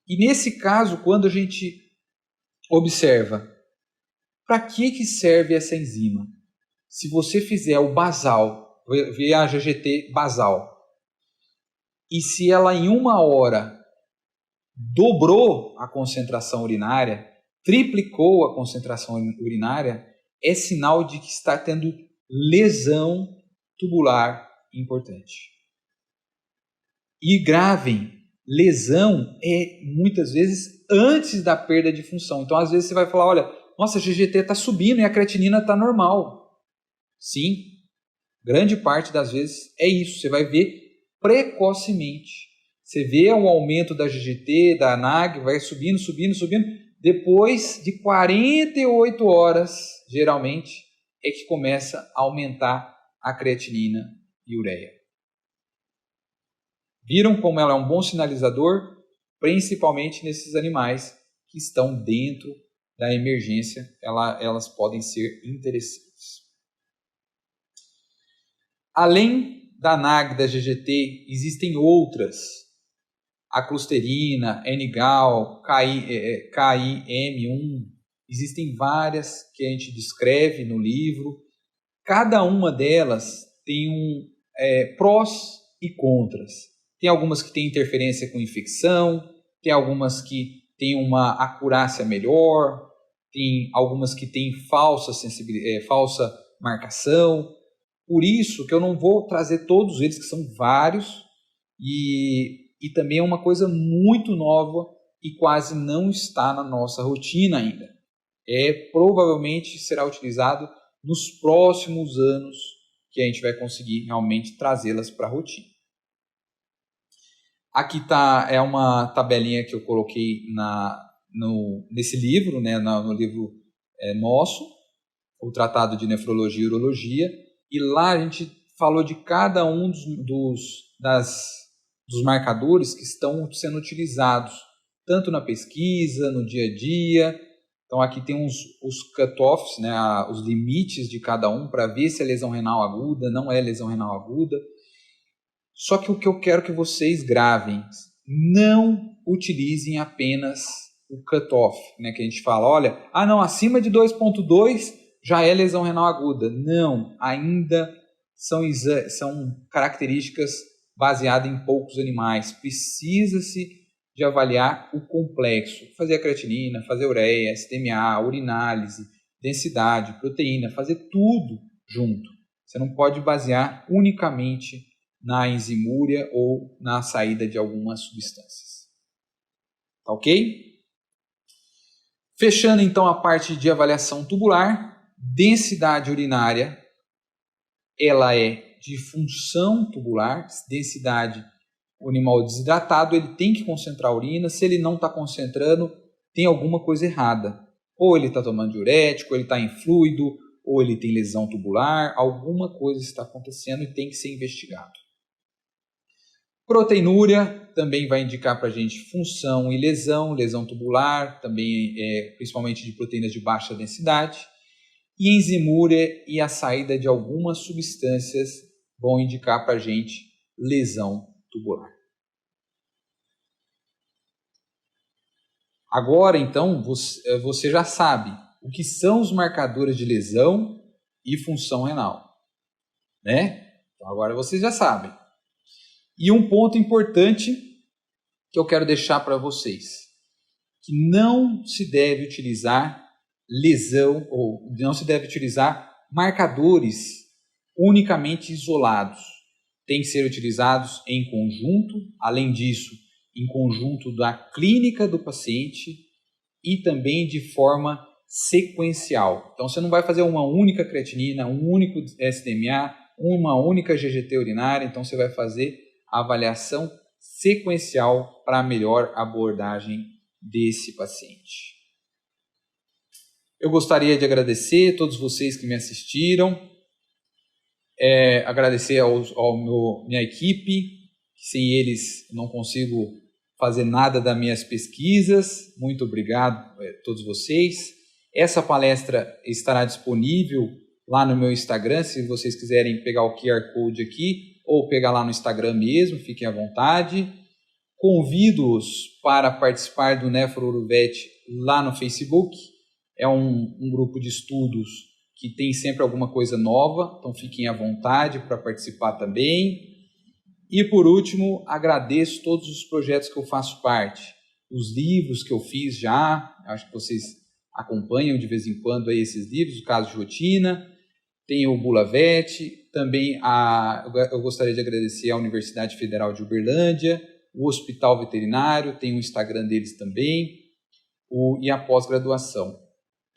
E nesse caso, quando a gente observa, para que serve essa enzima? Se você fizer o basal, ver a GGT basal, e se ela em 1 hora dobrou a concentração urinária, triplicou a concentração urinária, é sinal de que está tendo lesão tubular importante. E gravem, lesão é muitas vezes antes da perda de função. Então, às vezes você vai falar, olha, nossa, a GGT está subindo e a creatinina está normal. Sim, grande parte das vezes é isso. Você vai ver precocemente. Você vê o aumento da GGT, da NAG, vai subindo, subindo, subindo. Depois de 48 horas, geralmente, é que começa a aumentar a creatinina e ureia. Viram como ela é um bom sinalizador? Principalmente nesses animais que estão dentro da emergência, elas podem ser interessantes. Além da NAG e da GGT, existem outras. A clusterina, N-gal, KIM1, existem várias que a gente descreve no livro. Cada uma delas tem prós e contras. Tem algumas que têm interferência com infecção, tem algumas que têm uma acurácia melhor, tem algumas que têm falsa marcação. Por isso que eu não vou trazer todos eles, que são vários, e também é uma coisa muito nova e quase não está na nossa rotina ainda. Provavelmente será utilizado nos próximos anos que a gente vai conseguir realmente trazê-las para a rotina. Aqui é uma tabelinha que eu coloquei nesse livro, né, no livro nosso, o Tratado de Nefrologia e Urologia, e lá a gente falou de cada um dos marcadores que estão sendo utilizados, tanto na pesquisa, no dia a dia. Então aqui tem os cut-offs, né, os limites de cada um, para ver se é lesão renal aguda, não é lesão renal aguda. Só que o que eu quero que vocês gravem, não utilizem apenas o cut-off, né, que a gente fala, olha, não, acima de 2,2 já é lesão renal aguda. Não, ainda são características baseadas em poucos animais. Precisa-se de avaliar o complexo, fazer a creatinina, fazer a ureia, STMA, urinálise, densidade, proteína, fazer tudo junto. Você não pode basear unicamente na enzimúria ou na saída de algumas substâncias. Tá ok? Fechando então a parte de avaliação tubular, densidade urinária, ela é de função tubular, densidade, o animal desidratado, ele tem que concentrar a urina, se ele não está concentrando, tem alguma coisa errada. Ou ele está tomando diurético, ou ele está em fluido, ou ele tem lesão tubular, alguma coisa está acontecendo e tem que ser investigado. Proteinúria também vai indicar para a gente função e lesão tubular, também principalmente de proteínas de baixa densidade. E enzimúria e a saída de algumas substâncias vão indicar para a gente lesão tubular. Agora, então, você já sabe o que são os marcadores de lesão e função renal, né? Então, agora vocês já sabem. E um ponto importante que eu quero deixar para vocês, que não se deve utilizar lesão ou não se deve utilizar marcadores unicamente isolados. têm que ser utilizados em conjunto, além disso, em conjunto da clínica do paciente e também de forma sequencial. Então, você não vai fazer uma única creatinina, um único SDMA, uma única GGT urinária, então você vai fazer a avaliação sequencial para a melhor abordagem desse paciente. Eu gostaria de agradecer a todos vocês que me assistiram, agradecer minha equipe, sem eles não consigo fazer nada das minhas pesquisas. Muito obrigado a todos vocês. Essa palestra estará disponível lá no meu Instagram, se vocês quiserem pegar o QR Code aqui, ou pegar lá no Instagram mesmo, fiquem à vontade. Convido-os para participar do NefroUruvet lá no Facebook. É um grupo de estudos que tem sempre alguma coisa nova, então fiquem à vontade para participar também. E por último, agradeço todos os projetos que eu faço parte, os livros que eu fiz já, acho que vocês acompanham de vez em quando aí esses livros, o caso de rotina, tem o Bulavet, também eu gostaria de agradecer à Universidade Federal de Uberlândia, o Hospital Veterinário, tem o Instagram deles também, e a pós-graduação.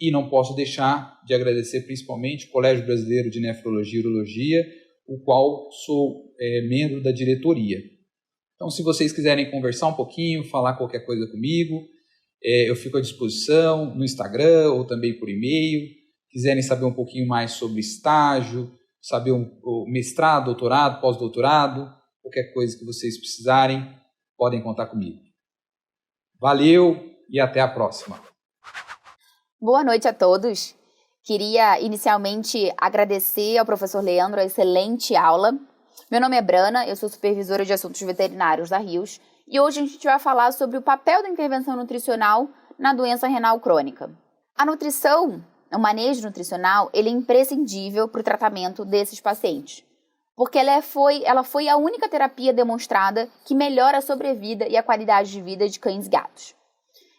E não posso deixar de agradecer principalmente o Colégio Brasileiro de Nefrologia e Urologia, o qual sou membro da diretoria. Então, se vocês quiserem conversar um pouquinho, falar qualquer coisa comigo, eu fico à disposição no Instagram ou também por e-mail. Quiserem saber um pouquinho mais sobre estágio, saber o mestrado, doutorado, pós-doutorado, qualquer coisa que vocês precisarem, podem contar comigo. Valeu e até a próxima. Boa noite a todos. Queria inicialmente agradecer ao professor Leandro a excelente aula. Meu nome é Brana, eu sou supervisora de assuntos veterinários da Rios e hoje a gente vai falar sobre o papel da intervenção nutricional na doença renal crônica. A nutrição, o manejo nutricional, ele é imprescindível para o tratamento desses pacientes, porque ela foi a única terapia demonstrada que melhora a sobrevida e a qualidade de vida de cães e gatos.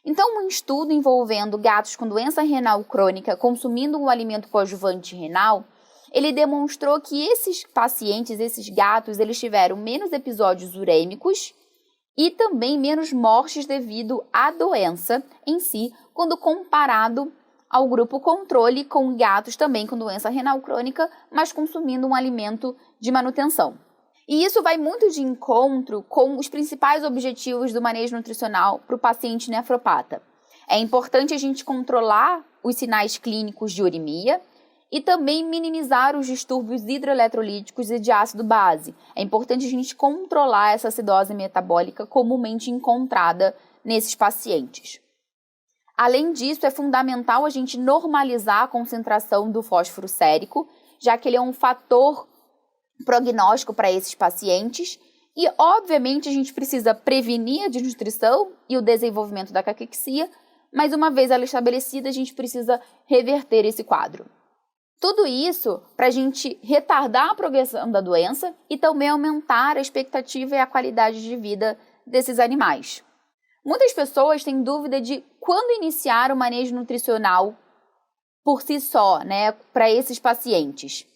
Então, um estudo envolvendo gatos com doença renal crônica consumindo um alimento coadjuvante renal, ele demonstrou que esses pacientes, esses gatos, eles tiveram menos episódios urêmicos e também menos mortes devido à doença em si, quando comparado ao grupo controle com gatos também com doença renal crônica, mas consumindo um alimento de manutenção. E isso vai muito de encontro com os principais objetivos do manejo nutricional para o paciente nefropata. É importante a gente controlar os sinais clínicos de urimia e também minimizar os distúrbios hidroeletrolíticos e de ácido base. É importante a gente controlar essa acidose metabólica comumente encontrada nesses pacientes. Além disso, é fundamental a gente normalizar a concentração do fósforo sérico, já que ele é um fator prognóstico para esses pacientes e, obviamente, a gente precisa prevenir a desnutrição e o desenvolvimento da caquexia, mas uma vez ela estabelecida, a gente precisa reverter esse quadro. Tudo isso para a gente retardar a progressão da doença e também aumentar a expectativa e a qualidade de vida desses animais. Muitas pessoas têm dúvida de quando iniciar o manejo nutricional por si só, para esses pacientes.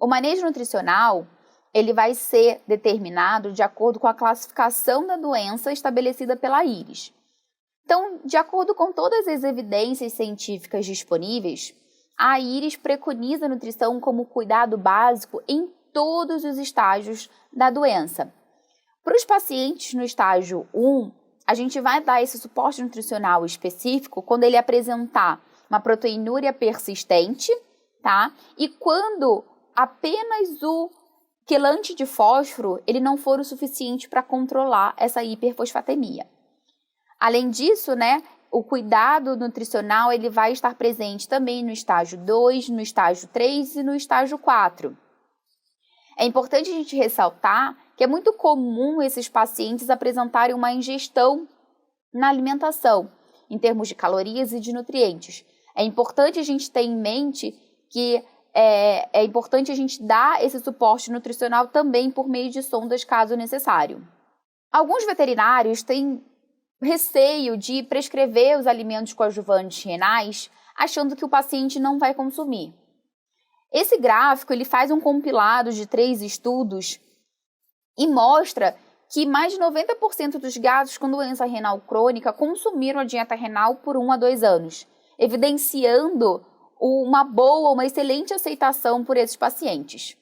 O manejo nutricional, ele vai ser determinado de acordo com a classificação da doença estabelecida pela IRIS. Então, de acordo com todas as evidências científicas disponíveis, a IRIS preconiza a nutrição como cuidado básico em todos os estágios da doença. Para os pacientes no estágio 1, a gente vai dar esse suporte nutricional específico quando ele apresentar uma proteinúria persistente, tá? E quando apenas o quelante de fósforo ele não for o suficiente para controlar essa hiperfosfatemia. Além disso, o cuidado nutricional ele vai estar presente também no estágio 2, no estágio 3 e no estágio 4. É importante a gente ressaltar que é muito comum esses pacientes apresentarem uma ingestão na alimentação, em termos de calorias e de nutrientes. É importante a gente ter em mente que é importante a gente dar esse suporte nutricional também por meio de sondas, caso necessário. Alguns veterinários têm receio de prescrever os alimentos coadjuvantes renais, achando que o paciente não vai consumir. Esse gráfico ele faz um compilado de 3 estudos e mostra que mais de 90% dos gatos com doença renal crônica consumiram a dieta renal por 1 a 2 anos, evidenciando uma excelente aceitação por esses pacientes.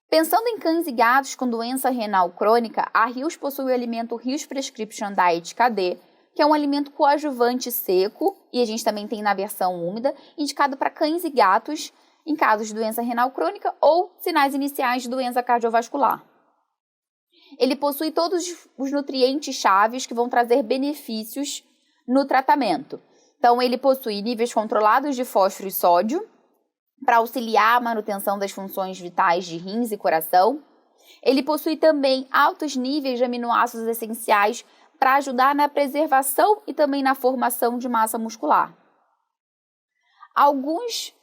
Pensando em cães e gatos com doença renal crônica, a Rios possui o alimento Rios Prescription Diet KD, que é um alimento coadjuvante seco, e a gente também tem na versão úmida, indicado para cães e gatos em casos de doença renal crônica ou sinais iniciais de doença cardiovascular. Ele possui todos os nutrientes chaves que vão trazer benefícios no tratamento. Então, ele possui níveis controlados de fósforo e sódio, para auxiliar a manutenção das funções vitais de rins e coração. Ele possui também altos níveis de aminoácidos essenciais para ajudar na preservação e também na formação de massa muscular. Alguns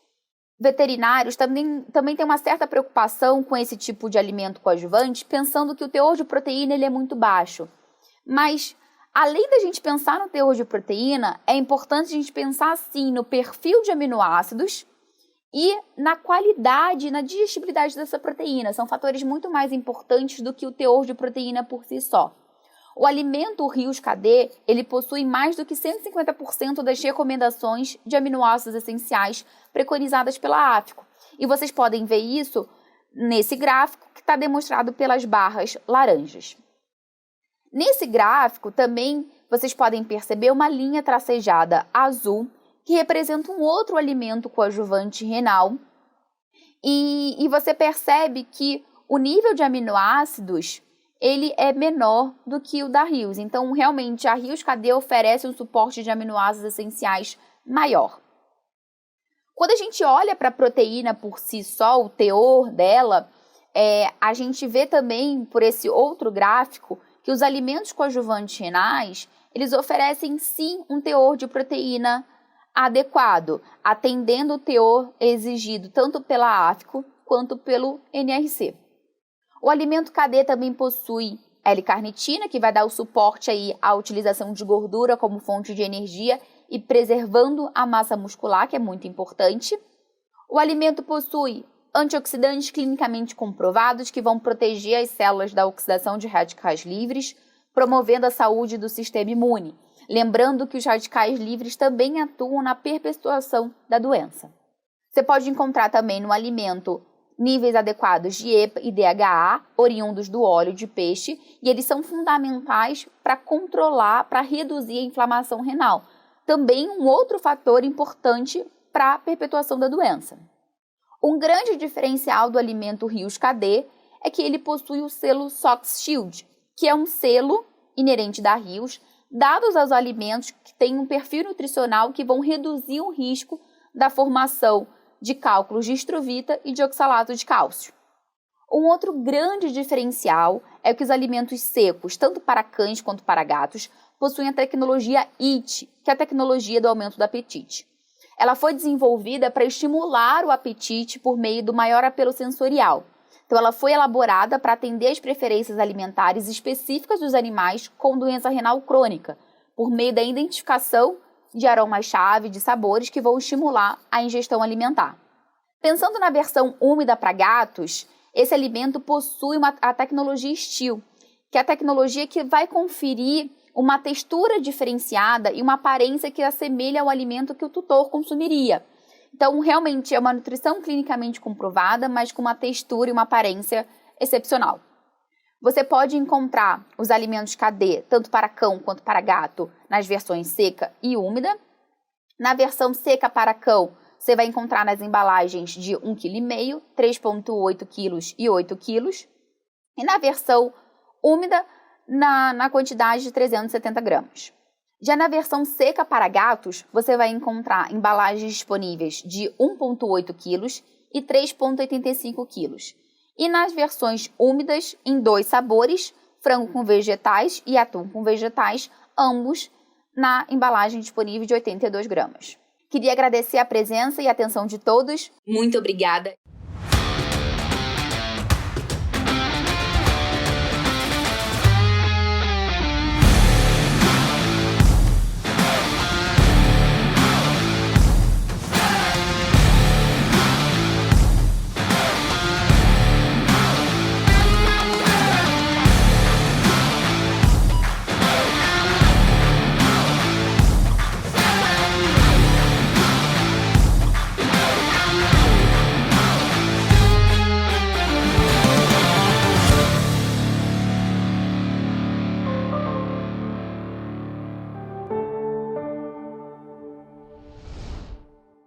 veterinários também têm uma certa preocupação com esse tipo de alimento coadjuvante, pensando que o teor de proteína ele é muito baixo. Mas, além da gente pensar no teor de proteína, é importante a gente pensar, sim, no perfil de aminoácidos e na qualidade, na digestibilidade dessa proteína. São fatores muito mais importantes do que o teor de proteína por si só. O alimento Rios KD, ele possui mais do que 150% das recomendações de aminoácidos essenciais preconizadas pela AFICO. E vocês podem ver isso nesse gráfico que está demonstrado pelas barras laranjas. Nesse gráfico também vocês podem perceber uma linha tracejada azul que representa um outro alimento coadjuvante renal. E você percebe que o nível de aminoácidos ele é menor do que o da Rios. Então, realmente, a Rios KD oferece um suporte de aminoácidos essenciais maior. Quando a gente olha para a proteína por si só, o teor dela, a gente vê também, por esse outro gráfico, que os alimentos coadjuvantes renais, eles oferecem, sim, um teor de proteína adequado, atendendo o teor exigido tanto pela AFICO quanto pelo NRC. O alimento KD também possui L-carnitina, que vai dar o suporte aí à utilização de gordura como fonte de energia e preservando a massa muscular, que é muito importante. O alimento possui antioxidantes clinicamente comprovados que vão proteger as células da oxidação de radicais livres, promovendo a saúde do sistema imune. Lembrando que os radicais livres também atuam na perpetuação da doença. Você pode encontrar também no alimento níveis adequados de EPA e DHA, oriundos do óleo de peixe, e eles são fundamentais para controlar, para reduzir a inflamação renal. Também um outro fator importante para a perpetuação da doença. Um grande diferencial do alimento Rios KD é que ele possui o selo SOX Shield, que é um selo inerente da Rios, dados aos alimentos que têm um perfil nutricional que vão reduzir o risco da formação de cálculos de estrovita e de oxalato de cálcio. Um outro grande diferencial é que os alimentos secos, tanto para cães quanto para gatos, possuem a tecnologia IT, que é a tecnologia do aumento do apetite. Ela foi desenvolvida para estimular o apetite por meio do maior apelo sensorial. Então, ela foi elaborada para atender às preferências alimentares específicas dos animais com doença renal crônica, por meio da identificação de aromas-chave, de sabores que vão estimular a ingestão alimentar. Pensando na versão úmida para gatos, esse alimento possui a tecnologia Steel, que é a tecnologia que vai conferir uma textura diferenciada e uma aparência que assemelha ao alimento que o tutor consumiria. Então, realmente é uma nutrição clinicamente comprovada, mas com uma textura e uma aparência excepcional. Você pode encontrar os alimentos KD, tanto para cão quanto para gato, nas versões seca e úmida. Na versão seca para cão, você vai encontrar nas embalagens de 1,5 kg, 3,8 kg e 8 kg. E na versão úmida, na quantidade de 370 gramas. Já na versão seca para gatos, você vai encontrar embalagens disponíveis de 1,8 kg e 3,85 kg. E nas versões úmidas, em 2 sabores, frango com vegetais e atum com vegetais, ambos na embalagem disponível de 82 gramas. Queria agradecer a presença e a atenção de todos. Muito obrigada!